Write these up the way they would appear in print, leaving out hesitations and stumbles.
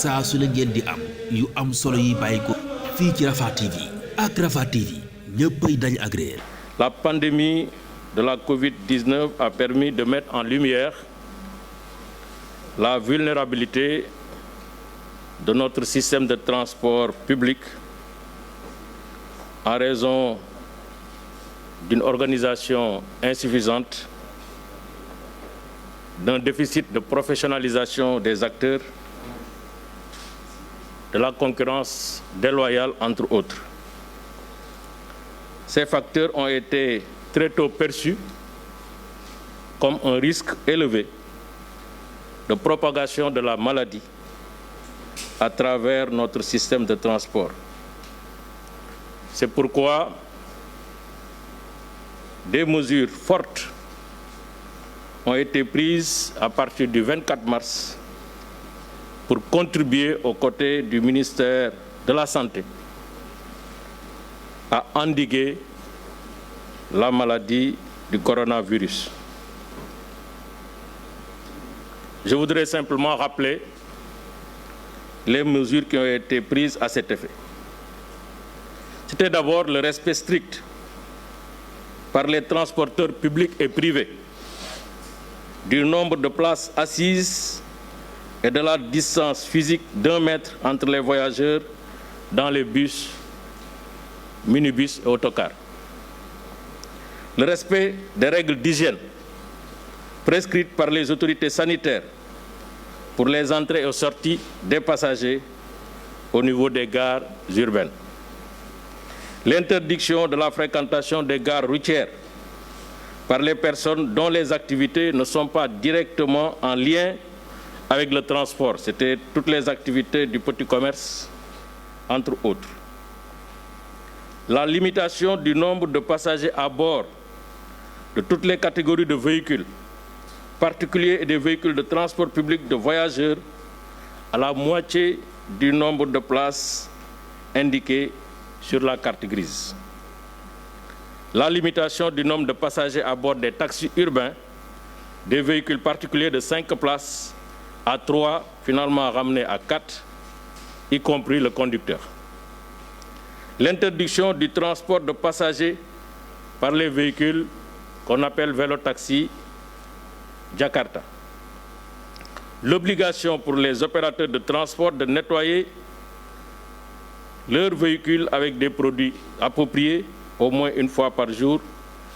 saa su ne ngeen di am yu am solo yi bàyyi ko fii ci Rafah TV ak Rafah TV ñëppay dañ ak réer. La pandémie de la Covid-19 a permis de mettre en lumière la vulnérabilité de notre système de transport public en raison d'une organisation insuffisante, d'un déficit de professionnalisation des acteurs, de la concurrence déloyale, entre autres. Ces facteurs ont été très tôt perçus comme un risque élevé de propagation de la maladie à travers notre système de transport. C'est pourquoi des mesures fortes ont été prises à partir du 24 mars pour contribuer aux côtés du ministère de la Santé à endiguer la maladie du coronavirus. Je voudrais simplement rappeler les mesures qui ont été prises à cet effet. C'était d'abord le respect strict par les transporteurs publics et privés du nombre de places assises et de la distance physique d'1 mètre entre les voyageurs dans les bus, minibus et autocars. Le respect des règles d'hygiène prescrites par les autorités sanitaires pour les entrées et sorties des passagers au niveau des gares urbaines. L'interdiction de la fréquentation des gares routières par les personnes dont les activités ne sont pas directement en lien avec le transport. C'était toutes les activités du petit commerce, entre autres. La limitation du nombre de passagers à bord de toutes les catégories de véhicules, particuliers et des véhicules de transport public de voyageurs, à la moitié du nombre de places indiquées sur la carte grise. La limitation du nombre de passagers à bord des taxis urbains, des véhicules particuliers de 5 places à 3, finalement ramenés à 4, y compris le conducteur. L'interdiction du transport de passagers par les véhicules qu'on appelle vélo-taxi Jakarta. L'obligation pour les opérateurs de transport de nettoyer leurs véhicules avec des produits appropriés au moins une fois par jour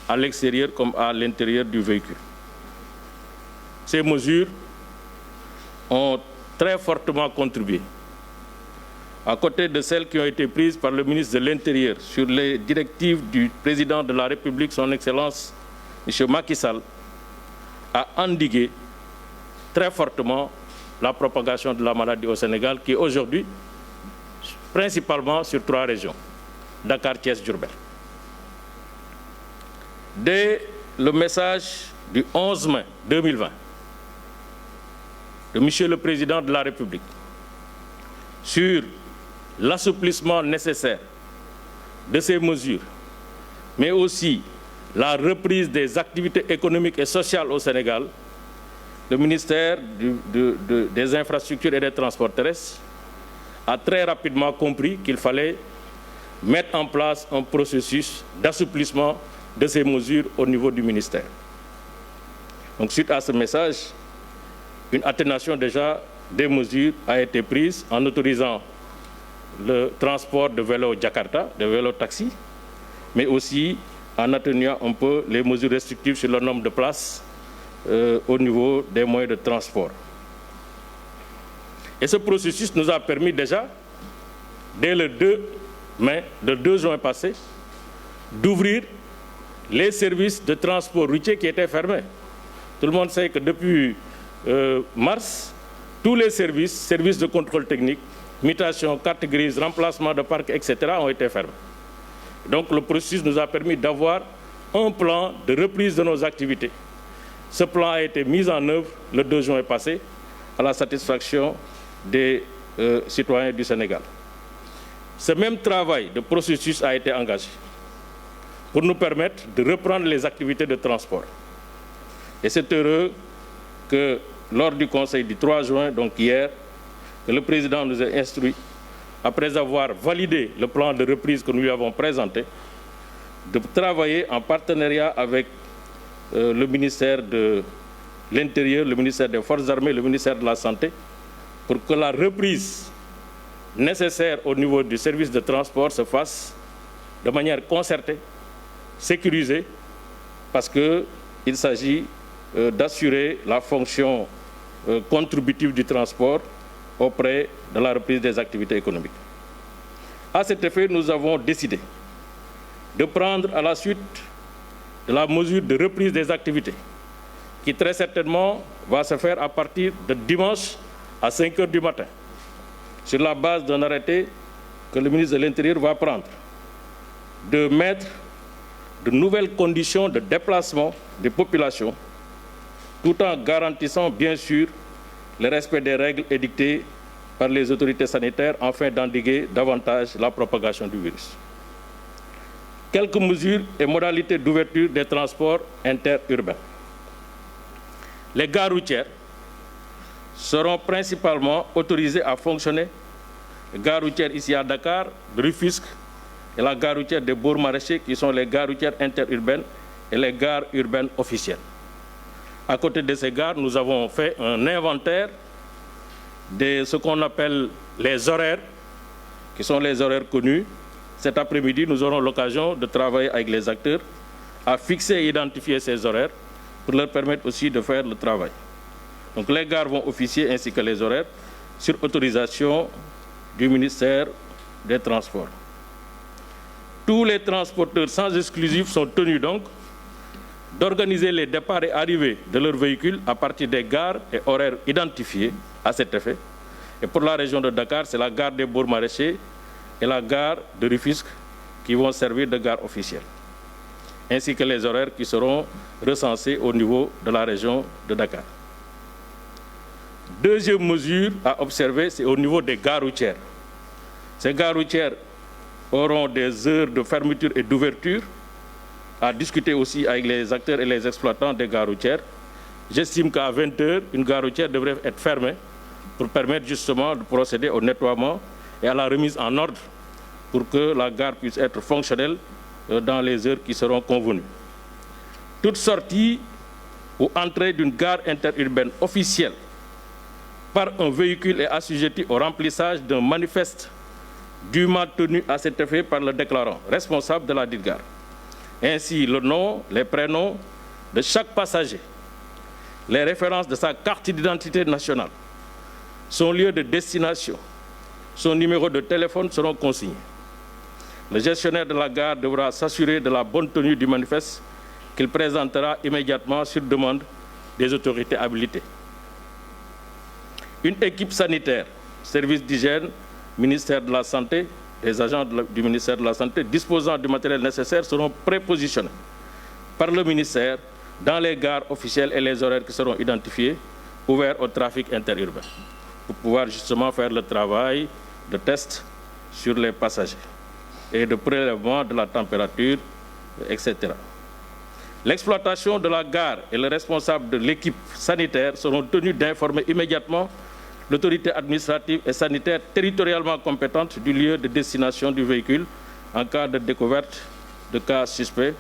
à l'extérieur comme à l'intérieur du véhicule. Ces mesures ont très fortement contribué, à côté de celles qui ont été prises par le ministre de l'Intérieur sur les directives du président de la République, son Excellence M. Macky Sall, à endiguer très fortement la propagation de la maladie au Sénégal, qui est aujourd'hui principalement sur 3 régions, Dakar, Thiès, Diourbel. Dès le message du 11 mai 2020 de M. le Président de la République sur l'assouplissement nécessaire de ces mesures, mais aussi la reprise des activités économiques et sociales au Sénégal, le ministère des Infrastructures et des Transports terrestres a très rapidement compris qu'il fallait mettre en place un processus d'assouplissement de ces mesures au niveau du ministère. Donc, suite à ce message, une atténuation déjà des mesures a été prise en autorisant le transport de vélos Jakarta, de vélos taxi, mais aussi en atténuant un peu les mesures restrictives sur le nombre de places au niveau des moyens de transport. Et ce processus nous a permis déjà, dès le 2 juin passé, d'ouvrir les services de transport routier qui étaient fermés. Tout le monde sait que depuis mars, tous les services de contrôle technique, mutation, carte grise, remplacement de parc, etc. ont été fermés. Donc le processus nous a permis d'avoir un plan de reprise de nos activités. Ce plan a été mis en œuvre le 2 juin passé à la satisfaction des citoyens du Sénégal. Ce même travail de processus a été engagé pour nous permettre de reprendre les activités de transport. Et c'est heureux que lors du Conseil du 3 juin, donc hier, que le président nous a instruit, après avoir validé le plan de reprise que nous lui avons présenté, de travailler en partenariat avec le ministère de l'Intérieur, le ministère des Forces armées, le ministère de la Santé, pour que la reprise nécessaire au niveau du service de transport se fasse de manière concertée, sécurisée, parce qu'il s'agit d'assurer la fonction contributive du transport auprès de la reprise des activités économiques. À cet effet, nous avons décidé de prendre à la suite de la mesure de reprise des activités, qui très certainement va se faire à partir de dimanche à 5 heures du matin, sur la base d'un arrêté que le ministre de l'Intérieur va prendre, de mettre de nouvelles conditions de déplacement des populations, tout en garantissant bien sûr le respect des règles édictées par les autorités sanitaires afin d'endiguer davantage la propagation du virus. Quelques mesures et modalités d'ouverture des transports interurbains. Les gares routières seront principalement autorisées à fonctionner. Les gares routières ici à Dakar, de Rufisque, et la gare routière des Bourgs Maraîchers, qui sont les gares routières interurbaines et les gares urbaines officielles. À côté de ces gares, nous avons fait un inventaire de ce qu'on appelle les horaires, qui sont les horaires connus. Cet après-midi, nous aurons l'occasion de travailler avec les acteurs à fixer et identifier ces horaires pour leur permettre aussi de faire le travail. Donc les gares vont officier ainsi que les horaires sur autorisation du ministère des Transports. Tous les transporteurs sans exclusif sont tenus donc d'organiser les départs et arrivées de leurs véhicules à partir des gares et horaires identifiés à cet effet. Et pour la région de Dakar, c'est la gare des Bourgs Maraîchers et la gare de Rufisque qui vont servir de gare officielle, ainsi que les horaires qui seront recensés au niveau de la région de Dakar. Deuxième mesure à observer, c'est au niveau des gares routières. Ces gares routières auront des heures de fermeture et d'ouverture, à discuter aussi avec les acteurs et les exploitants des gares routières. J'estime qu'à 20 heures, une gare routière devrait être fermée pour permettre justement de procéder au nettoiement et à la remise en ordre pour que la gare puisse être fonctionnelle dans les heures qui seront convenues. Toute sortie ou entrée d'une gare interurbaine officielle par un véhicule est assujettie au remplissage d'un manifeste dûment tenu à cet effet par le déclarant responsable de la dite gare. Ainsi, le nom, les prénoms de chaque passager, les références de sa carte d'identité nationale, son lieu de destination, son numéro de téléphone seront consignés. Le gestionnaire de la gare devra s'assurer de la bonne tenue du manifeste qu'il présentera immédiatement sur demande des autorités habilitées. Une équipe sanitaire, service d'hygiène, ministère de la Santé, les agents du ministère de la Santé disposant du matériel nécessaire seront prépositionnés par le ministère dans les gares officielles et les horaires qui seront identifiés, ouverts au trafic interurbain, pour pouvoir justement faire le travail de test sur les passagers et de prélèvement de la température, etc. L'exploitation de la gare et le responsable de l'équipe sanitaire seront tenus d'informer immédiatement l'autorité administrative et sanitaire territorialement compétente du lieu de destination du véhicule en cas de découverte de cas suspects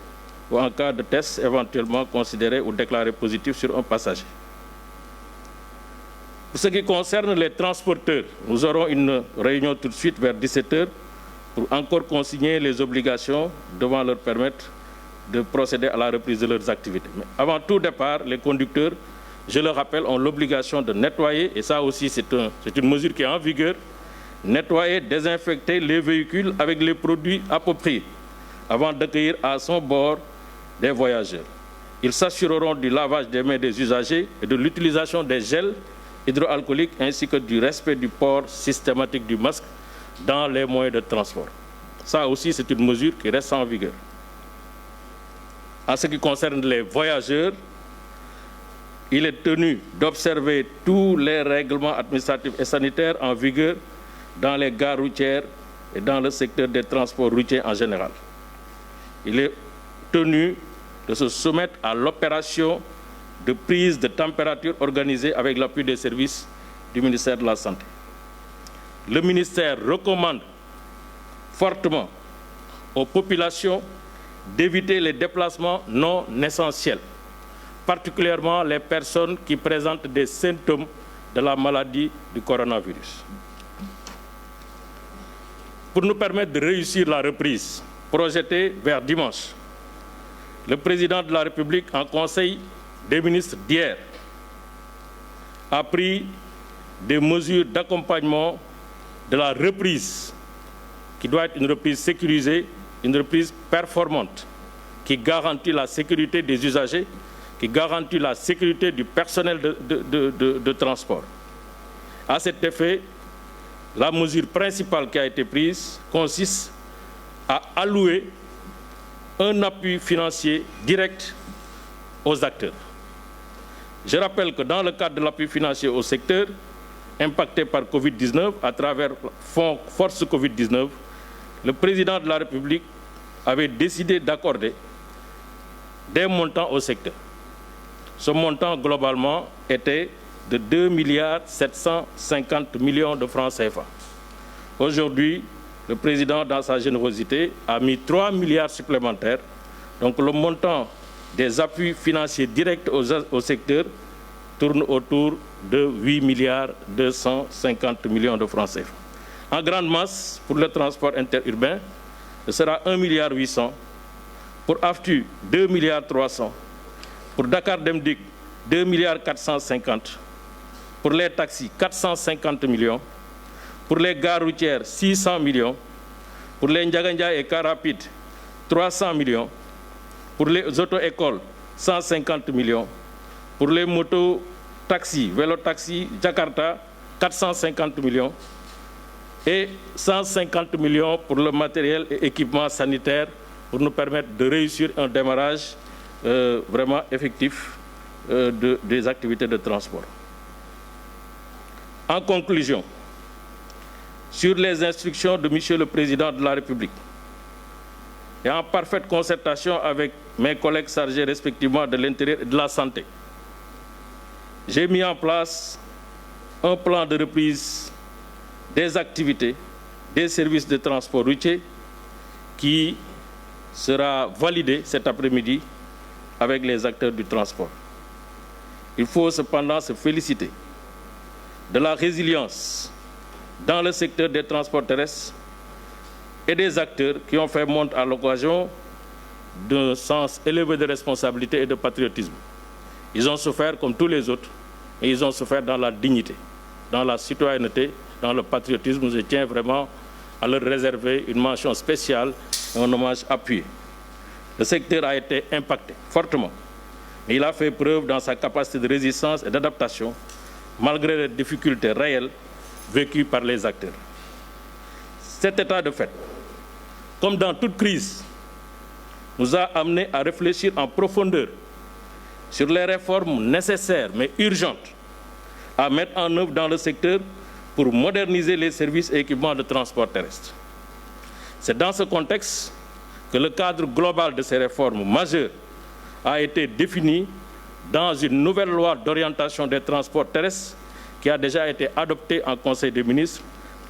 ou en cas de test éventuellement considéré ou déclaré positif sur un passager. Pour ce qui concerne les transporteurs, nous aurons une réunion tout de suite vers 17 h pour encore consigner les obligations devant leur permettre de procéder à la reprise de leurs activités. Mais avant tout départ, les conducteurs, je le rappelle, ont l'obligation de nettoyer, et ça aussi c'est une mesure qui est en vigueur, nettoyer, désinfecter les véhicules avec les produits appropriés avant d'accueillir à son bord des voyageurs. Ils s'assureront du lavage des mains des usagers et de l'utilisation des gels hydroalcooliques ainsi que du respect du port systématique du masque dans les moyens de transport. Ça aussi c'est une mesure qui reste en vigueur. En ce qui concerne les voyageurs, il est tenu d'observer tous les règlements administratifs et sanitaires en vigueur dans les gares routières et dans le secteur des transports routiers en général. Il est tenu de se soumettre à l'opération de prise de température organisée avec l'appui des services du ministère de la Santé. le ministère recommande fortement aux populations d'éviter les déplacements non essentiels, particulièrement les personnes qui présentent des symptômes de la maladie du coronavirus. Pour nous permettre de réussir la reprise projetée vers dimanche, le président de la République, en Conseil des ministres d'hier, a pris des mesures d'accompagnement de la reprise, qui doit être une reprise sécurisée, une reprise performante, qui garantit la sécurité des usagers, qui garantit la sécurité du personnel de transport. À cet effet, la mesure principale qui a été prise consiste à allouer un appui financier direct aux acteurs. Je rappelle que dans le cadre de l'appui financier au secteur impacté par Covid-19, à travers le Fonds Force Covid-19, le président de la République avait décidé d'accorder des montants au secteur. Ce montant, globalement, était de 2,750 milliards de francs CFA. Aujourd'hui, le président, dans sa générosité, a mis 3 milliards supplémentaires. Donc le montant des appuis financiers directs au secteur tourne autour de 8,250 milliards de francs CFA. En grande masse, pour le transport interurbain, ce sera 1,8 milliard. Pour AFTU, 2,3 milliards. Pour Dakar Demdik, 2,450 milliards. Pour les taxis, 450 millions. Pour les gares routières, 600 millions. Pour les Ndiaganja et Car Rapide, 300 millions. Pour les auto-écoles, 150 millions. Pour les motos, taxis, vélo-taxis, Jakarta, 450 millions. Et 150 millions pour le matériel et équipement sanitaire pour nous permettre de réussir un démarrage vraiment effectif des activités de transport. En conclusion, sur les instructions de Monsieur le Président de la République et en parfaite concertation avec mes collègues chargés respectivement de l'Intérieur et de la Santé, j'ai mis en place un plan de reprise des activités, des services de transport routier qui sera validé cet après-midi avec les acteurs du transport. Il faut cependant se féliciter de la résilience dans le secteur des transports terrestres et des acteurs qui ont fait montre à l'occasion d'un sens élevé de responsabilité et de patriotisme. Ils ont souffert comme tous les autres, et ils ont souffert dans la dignité, dans la citoyenneté, dans le patriotisme. Je tiens vraiment à leur réserver une mention spéciale et un hommage appuyé. Le secteur a été impacté fortement, mais il a fait preuve dans sa capacité de résistance et d'adaptation, malgré les difficultés réelles vécues par les acteurs. Cet état de fait, comme dans toute crise, nous a amenés à réfléchir en profondeur sur les réformes nécessaires mais urgentes à mettre en œuvre dans le secteur pour moderniser les services et équipements de transport terrestre. C'est dans ce contexte que le cadre global de ces réformes majeures a été défini dans une nouvelle loi d'orientation des transports terrestres qui a déjà été adoptée en Conseil des ministres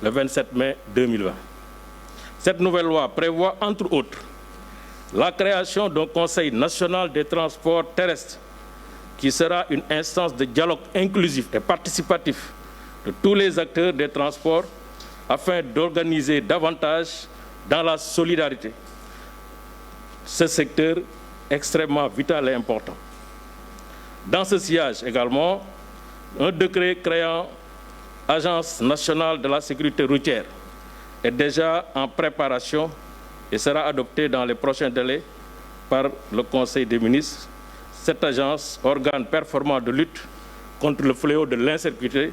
le 27 mai 2020. Cette nouvelle loi prévoit, entre autres, la création d'un Conseil national des transports terrestres qui sera une instance de dialogue inclusif et participatif de tous les acteurs des transports afin d'organiser davantage dans la solidarité ce secteur extrêmement vital et important. Dans ce sillage également, un décret créant Agence nationale de la sécurité routière est déjà en préparation et sera adopté dans les prochains délais par le Conseil des ministres. Cette agence, organe performant de lutte contre le fléau de l'insécurité,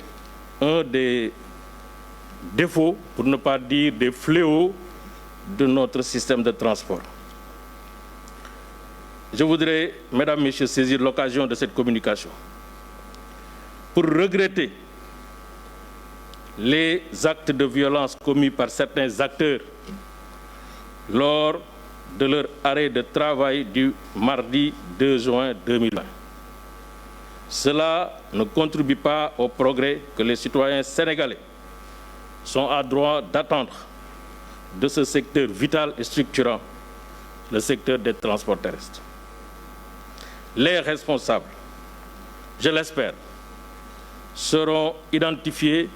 un des défauts, pour ne pas dire des fléaux, de notre système de transport. Je voudrais, Mesdames, Messieurs, saisir l'occasion de cette communication pour regretter les actes de violence commis par certains acteurs lors de leur arrêt de travail du mardi 2 juin 2020. Cela ne contribue pas au progrès que les citoyens sénégalais sont à droit d'attendre de ce secteur vital et structurant, le secteur des transports terrestres. Les responsables, je l'espère, seront identifiés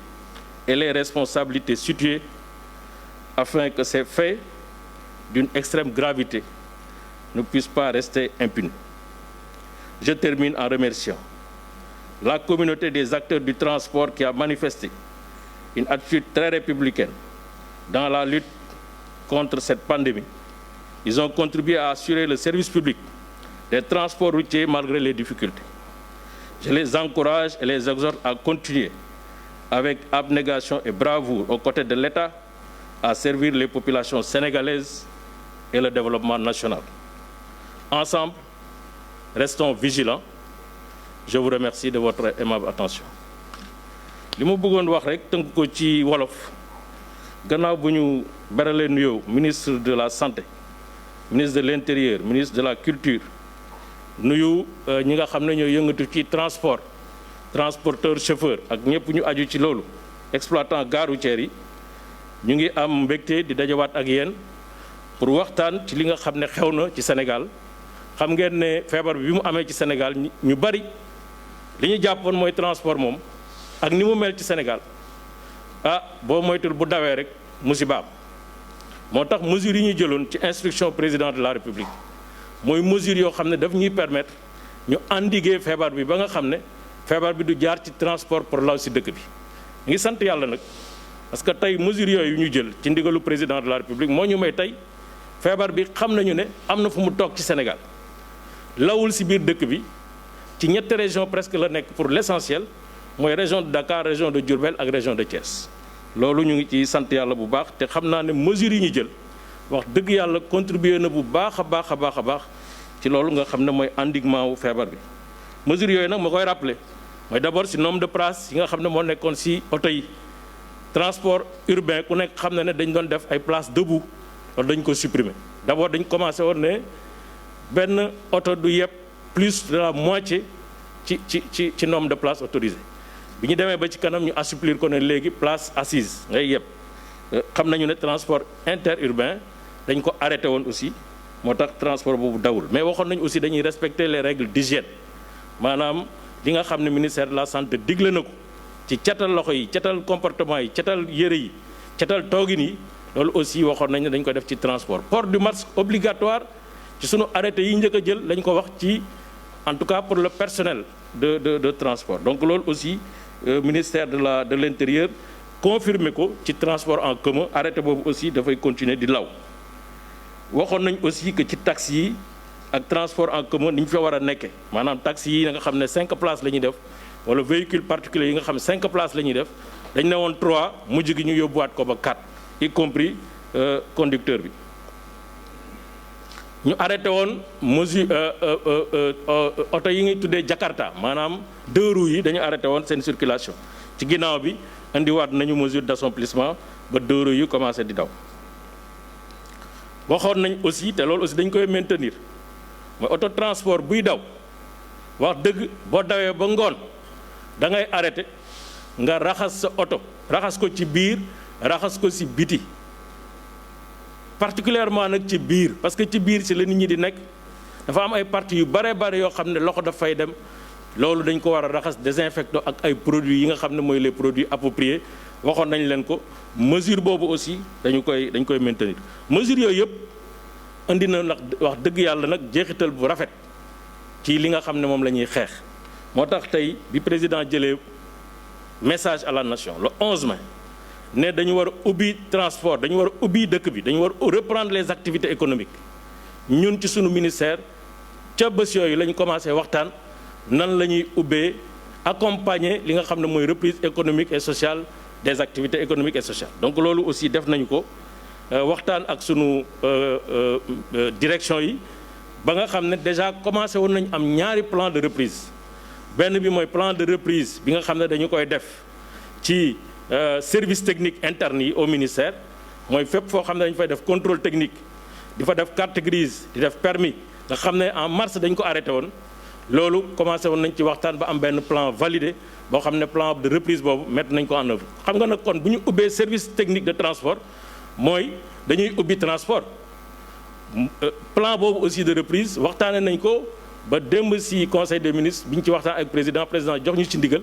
et les responsabilités situées afin que ces faits d'une extrême gravité ne puissent pas rester impunis. Je termine en remerciant la communauté des acteurs du transport qui a manifesté une attitude très républicaine dans la lutte contre cette pandémie. Ils ont contribué à assurer le service public des transports routiers malgré les difficultés. Je les encourage et les exhorte à continuer avec abnégation et bravoure aux côtés de l'État à servir les populations sénégalaises et le développement national. Ensemble, restons vigilants. Je vous remercie de votre aimable attention. li ma bëggoon wax rek tënk ko ci wolof gannaaw bu ñu beralee nuyoo ministre de la santé ministre de l'intérieur ministre de la culture nuyu ñi nga xam ne ñoo yëngatu ci transporteur chauffeur ak ñëpp ñu aju ci loolu exploitant gare routière yi ñu ngi am mbégte di dajawaat ak yéen pour waxtaan ci li nga xam ne xew na ci Sénégal xam ngeen ne feebar bi mu amee ci Sénégal ñu bari li ñu jàppoon mooy transport moom ak ni mu mel ci Sénégal boo moytul bu dawee rek musiba am moo tax mesures yi ñu jëloon ci instruction président de la République mooy mesures yoo xam ne daf ñuy permettre ñu endiguer feebar bi ba nga xam ne feebar bi du jaar ci transport pour law si dëkk bi ñu ngi sant yàlla nag parce que tey mesures yooyu ñu jël ci ndigalu président de la République moo ñu may tey feebar bi xam nañu ne am na fu mu toog ci Sénégal lawul si biir dëkk bi ci ñetti région presque la nekk pour l'essentiel mooy région de Dakar région de Diourbel ak région de Thiès loolu ñu ngi ci sant yàlla bu baax te xam naa ne mesures yi ñu jël wax dëgg yàlla contribuer na bu baax a baax ci loolu nga xam ne mooy endiguement wu feebar bi mesures yooyu nag ma koy rappeler mooy d'abord si nombre de places yi nga xam ne moo nekkoon si oto yi transport urbain ku nekk xam ne dañ doon def ay places debout loolu dañ ko supprimer d'abord dañ commencé woon ne benn oto du yëpp plus de la moitié ci nombre de places autorisées bi ñu demee ba ci kanam ñu assouplir ko ne léegi place assise ngay yëpp xam nañu ne transport interurbain dañ ko arrêté woon aussi moo tax transport boobu dawul mais waxoon nañu aussi dañuy respecter les règles d'hygiène maanaam li nga xam ne ministère de la santé digle na ko ci catal loxo yi catal comportement yi catal yëre yi catal toogin yi loolu aussi waxoon nañ ne dañ ko def ci transport port du masque obligatoire ci sunu arrêté yi njëkk a jël lañ ko wax ci en tout cas pour le personnel de transport donc loolu aussi ministère de l'intérieur confirmé ko ci transport en commun arrêté boobu aussi dafay continuer di law waxoon nañ aussi que ci taxi yi ak transport en commun ni ñu fa war a nekke maanaam taxi yi nga xam ne 5 places la ñuy def wala véhicule particulier yi nga xam ne 5 places la ñuy def dañ ne woon 3 mujj gi ñu yóbbuwaat ko ba 4 y compris conducteur bi ñu arrêté woon mesure oto yi ngay tuddee Jakarta maanaam 2 roues yi dañu arrêté woon seen circulation ci ginnaaw bi indiwaat nañu mesure d'assouplissement ba 2 roues yi commencé di daw waxoon nañ aussi te loolu aussi dañ koy maintenir mooy auto transport buy daw wax dëgg boo dawee ba ngoon da ngay arrêté nga raxas sa oto raxas ko ci biir raxas ko ci biti particulièrement nag ci biir parce que ci biir ci la nit ñi di nekk dafa am ay parties yu bare yoo xam ne loxo daf fay dem loolu dañ ko war a raxas désinfectant ak ay produits yi nga xam ne mooy les produits appropriés waxoon nañ leen ko mesure boobu aussi dañ koy maintenir mesure yooyu yëpp indi na nag wax dëgg yàlla nag jeexital bu rafet ci li nga xam ne moom la ñuy xeex moo tax tey bi président jëlee message à la nation le 11 mai ne dañu war a ubbi transport dañu war a ubbi dëkk bi dañu war a reprendre les activités économiques ñun ci sunu ministère ca bés yooyu la ñu commencé waxtaan nan la ñuy ubbee accompagner li nga xam ne mooy reprise économique et sociale des activités économiques et sociales donc loolu aussi def nañu ko waxtaan ak sunu direction yi ba nga xam ne déjà commencé woon nañu am ñaari plan de reprise benn bi mooy plan de reprise bi nga xam ne dañu koy def ci service technique interne yi au ministère mooy fépp foo xam ne dañu fay def contrôle technique di fa def carte grise di def permis nga xam ne en mars dañ ko arrêté woon loolu commencé woon nañ ci waxtaan ba am benn plan validé boo xam ne plan de reprise boobu mettre nañ ko en œuvre. xam nga nag kon bu ñu ubbee service technique de transport mooy dañuy ubbi transport plan boobu aussi de reprise waxtaanee nañ ko ba démb ci conseil des ministres bi ñu ci waxtaan ak président jox ñu ci ndigal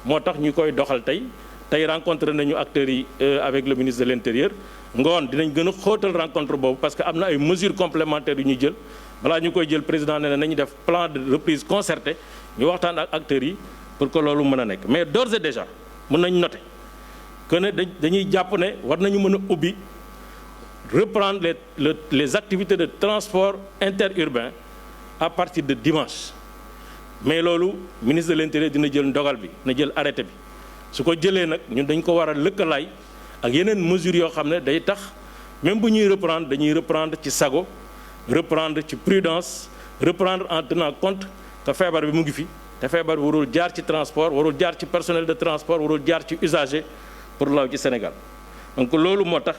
moo tax ñu koy doxal tey rencontré nañu acteurs yi avec le ministre de l'intérieur ngoon dinañ gën a xóotal rencontre boobu parce que am na ay mesures complémentaires yu ñuy jël balaa ñu koy jël président nee na nañu def plan de reprise concerté ñu waxtaan ak acteurs yi pour que loolu mën a nekk mais d'ores et déjà mën nañ noter que ne dañuy jàpp ne war nañu mën a ubbi reprendre les activités de transport interurbain à partir de dimanche mais loolu ministre de l'intérieur dina jël ndogal bi na jël arrêté bi su ko jëlee nag ñun dañ ko war a lëkkalaay ak yeneen mesures yoo xam ne day tax même bu ñuy reprendre dañuy reprendre ci sago reprendre ci prudence reprendre en tenant compte que feebar bi mu ngi fi te feebar bi warul jaar ci transport warul jaar ci personnel de transport warul jaar ci usager pour law ci Sénégal donc loolu moo tax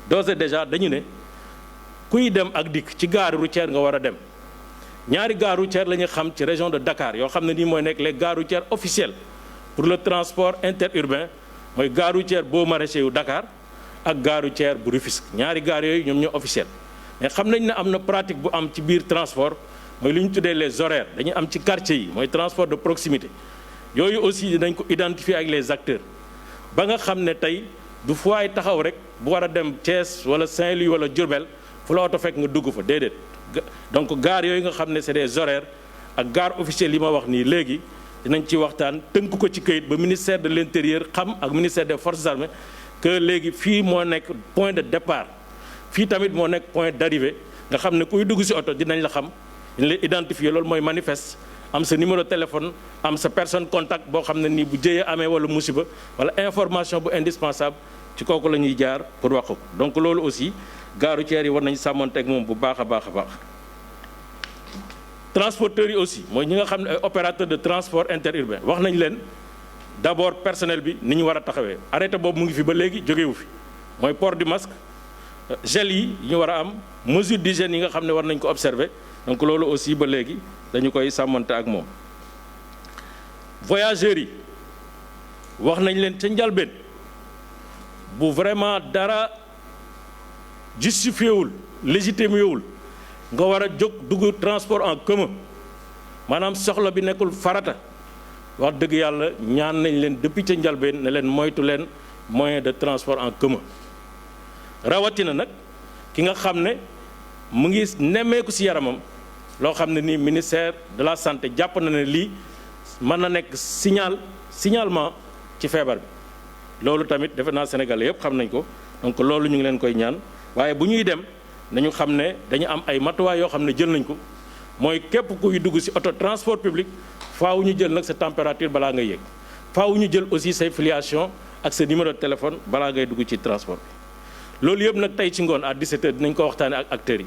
d'ores et déjà dañu ne kuy dem ak dikk ci gare routière nga war a dem ñaari gare routière la ñu xam ci région de Dakar yoo xam ne nii mooy nekk les gares routières officielles pour le transport interurbain mooy gare routière boo maraîcher yu Dakar ak gare routière bu Rufisque ñaari gares yooyu ñoom ñoo officiel mais xam nañ ne am na pratique bu am ci biir transport mooy li ñu tuddee les horaires dañuy am ci quartier yi mooy transport de proximité yooyu aussi dinañ ko identifier ak les acteurs ba nga xam ne tey du fu waay taxaw rek bu war a dem Thiès wala Saint-Louis wala Diourbel fu la oto fekk nga dugg fa déedéet donc gare yooyu nga xam ne c'est des horaires ak gare officielle yi ma wax nii léegi dinañ ci waxtaan tënk ko ci këyit ba ministère de l'intérieur xam ak ministère des forces armées que léegi fii moo nekk point de départ fii tamit moo nekk point d'arrivée nga xam ne kuy dugg ci oto dinañ la xam dinañ la identifier loolu mooy manifeste am sa numéro de téléphone am sa personne contact boo xam ne nii bu jëyee amee wala musiba wala information bu indispensable ci kooku la ñuy jaar pour wax ko donc loolu aussi gare routière yi war nañu sàmmanteeg moom bu baax a baax a baax. transporteurs yi aussi mooy ñi nga xam ne ay opérateurs de transport interurbain wax nañ leen d'abord personnel bi ni ñu war a taxawee arrêté boobu mu ngi fi ba léegi jógewu fi mooy port du masque gel yi ñu war a am mesure d'hygiène yi nga xam ne war nañ ko observer donc loolu aussi ba léegi dañu koy sàmmante ak moom. voyageurs yi wax nañ leen ca njalbeen bu vraiment dara justifié wul légitimé wul nga war a jóg dugg transport en commun maanaam soxla bi nekkul farata wax dëgg yàlla ñaan nañ leen depuis ca njalbeen ne leen moytu leen moyen de transport en commun rawatina nag ki nga xam ne mu ngi nemmeeku ci yaramam loo xam ne nii ministère de la santé jàpp na ne lii mën na nekk signalement ci feebar bi loolu tamit defe naa Sénégal yëpp xam nañ ko donc loolu ñu ngi leen koy ñaan waaye bu ñuy dem nañu xam ne dañu am ay matuwaay yoo xam ne jël nañ ko mooy képp kuy dugg ci auto transport public faaw ñu jël nag sa température balaa ngay yéeg faaw ñu jël aussi say filiation ak sa numéro de téléphone balaa ngay dugg ci transport bi loolu yëpp nag tey ci ngoon à 17h dinañ ko waxtaane ak acteurs yi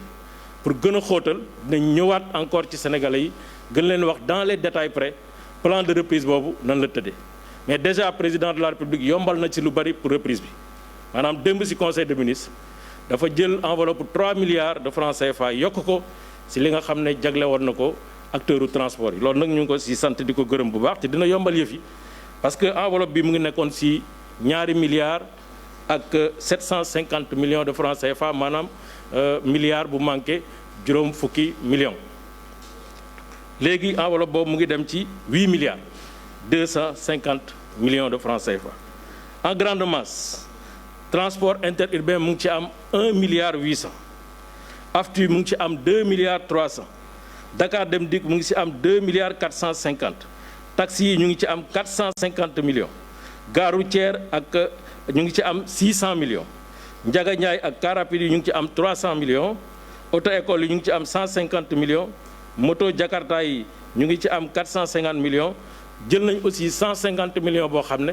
pour gën a xóotal dinañ ñëwaat encore ci sénégalais yi gën leen wax dans les détails près plan de reprise boobu nan la tëddee mais déjà président de la république yombal na ci lu bari pour reprise bi maanaam démb ci conseil des ministres dafa jël enveloppe 3 milliards de francs CFA yokk ko ci li nga xam ne jagle woon na ko acteurs u transport yi loolu nag ñu ngi ko ci sant di ko gërëm bu baax te dina yombal yëf yi parce que enveloppe bi mu ngi nekkoon ci 2 milliards ak 750 millions de francs CFA maanaam milliard bu manqué juróom fukki millions léegi enveloppe boobu mu ngi dem ci 8 milliards 250 millions de francs CFA en grande masse transport interurbain mu ngi ci am 1 milliard 800 AFTU mu ngi ci am 2 milliards 300 Dakar Dem Dikk mu ngi ci am 2 milliards 450 taxi yi ñu ngi ci am 450 millions gare routière ak ñu ngi ci am 600 millions Ndiaga Ndiaye ak car rapide yi ñu ngi ci am 300 millions auto école yi ñu ngi ci am 150 millions moto Jakarta yi ñu ngi ci am 450 millions jël nañ aussi 150 millions boo xam ne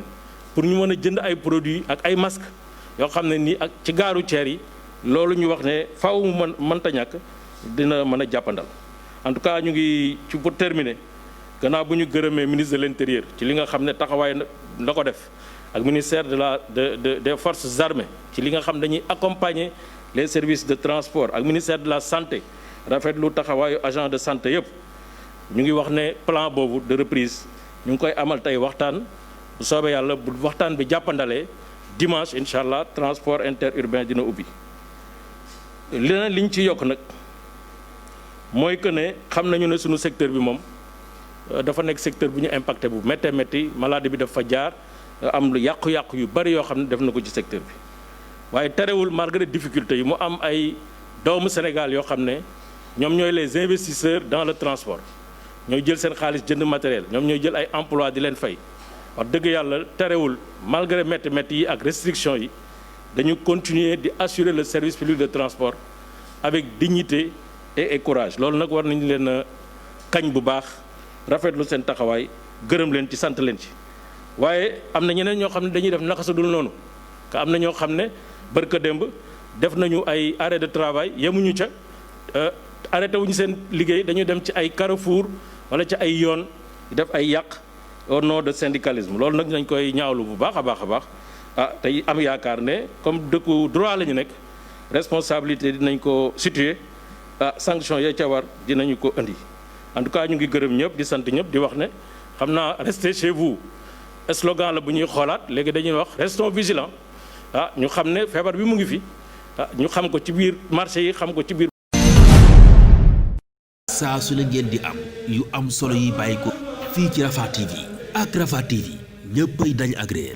pour ñu mën a jënd ay produits ak ay masques yoo xam ne nii ak ci gare routière yi loolu ñu wax ne faaw mu mënta ñàkk dina mën a jàppandal en tout cas ñu ngi ci pour terminer gannaaw bu ñu gërëmee ministre de l'intérieur ci li nga xam ne taxawaay na ko def ak ministère des forces armées ci li nga xam dañuy accompagner les services de transport ak ministère de la santé rafetlu taxawaayu agent de santé yëpp ñu ngi wax ne plan boobu de reprise ñu ngi koy amal tey waxtaan bu soobee yàlla bu waxtaan bi jàppandalee dimanche incha allah transport interurbain dina ubbi. leneen li ñu ci yokk nag mooy que ne xam nañu ne suñu secteur bi moom dafa nekk secteur bu ñu impacté bu méttee métti maladie bi dafa jaar am lu yàqu-yàqu yu bari yoo xam ne def na ko ci secteur bi waaye terewul malgré difficulté yi mu am ay doomu Sénégal yoo xam ne ñoom ñooy les investisseurs dans le transport ñooy jël seen xaalis jënd matériel ñoom ñooy jël ay emploi di leen fay wax dëgg yàlla terewul malgré métti métti yi ak restriction yi dañu continuer di assurer le service public de transport avec dignité et courage loolu nag war nañu leen a kañ bu baax rafetlu seen taxawaay gërëm leen ci sant leen ci waaye am na ñeneen ñoo xam ne dañuy def naka sa dul noonu ka am na ñoo xam ne barka démb def nañu ay arrêt de travail yemuñu ca arrêté wuñu seen liggéey dañu dem ci ay carrefour wala ci ay yoon def ay yàq au nom de syndicalisme loolu nag dañ koy ñaawlu bu baax a baax a baax tey am yaakaar ne comme dëkku droit la ñu nekk responsabilité dinañ ko situer sanction ya ca war dinañu ko indi en tout cas ñu ngi gërëm ñëpp di sant ñëpp di wax ne xam naa restez chez vous slogan la bu ñuy xoolaat léegi dañuy wax restons vigilants ñu xam ne feebar bi mu ngi fi ñu xam ko ci biir marché yi xam ko ci biir. saa su la ngeen di am yu am solo yi bàyyi ko fii ci Rafah TV ak Rafah TV ñëppay dañ agréé